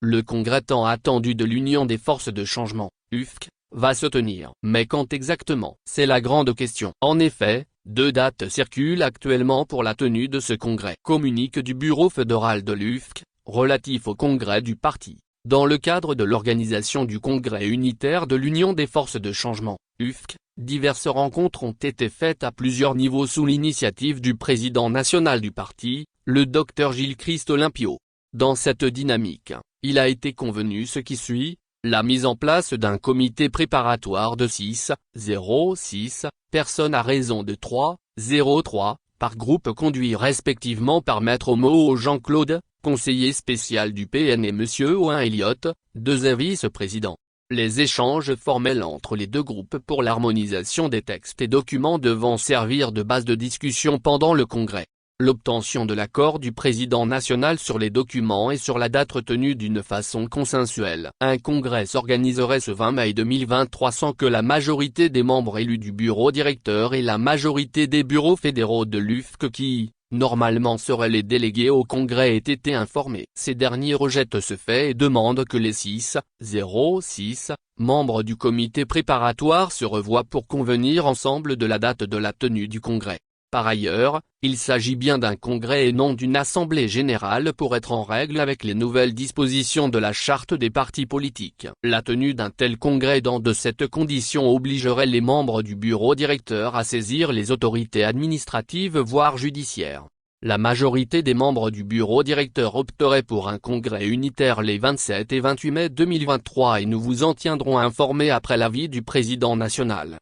Le congrès tant attendu de l'Union des forces de changement, UFC, va se tenir. Mais quand exactement? C'est la grande question. En effet, 2 dates circulent actuellement pour la tenue de ce congrès. Communiqué du bureau fédéral de l'UFC, relatif au congrès du parti. Dans le cadre de l'organisation du congrès unitaire de l'Union des forces de changement, UFC, diverses rencontres ont été faites à plusieurs niveaux sous l'initiative du président national du parti, le Dr Gilles-Christ Olympio. Dans cette dynamique, il a été convenu ce qui suit: la mise en place d'un comité préparatoire de 6 personnes à raison de 3 par groupe conduit respectivement par Maître Mo Jean-Claude, conseiller spécial du PN, et Monsieur Owen Elliott, 2 vice-présidents. Les échanges formels entre les 2 groupes pour l'harmonisation des textes et documents devant servir de base de discussion pendant le congrès. L'obtention de l'accord du président national sur les documents et sur la date retenue d'une façon consensuelle. Un congrès s'organiserait ce 20 mai 2023 sans que la majorité des membres élus du bureau directeur et la majorité des bureaux fédéraux de l'UFC qui, normalement seraient les délégués au congrès, aient été informés. Ces derniers rejettent ce fait et demandent que les 6 membres du comité préparatoire se revoient pour convenir ensemble de la date de la tenue du congrès. Par ailleurs, il s'agit bien d'un congrès et non d'une assemblée générale pour être en règle avec les nouvelles dispositions de la charte des partis politiques. La tenue d'un tel congrès dans de cette condition obligerait les membres du bureau directeur à saisir les autorités administratives voire judiciaires. La majorité des membres du bureau directeur opterait pour un congrès unitaire les 27 et 28 mai 2023 et nous vous en tiendrons informés après l'avis du président national.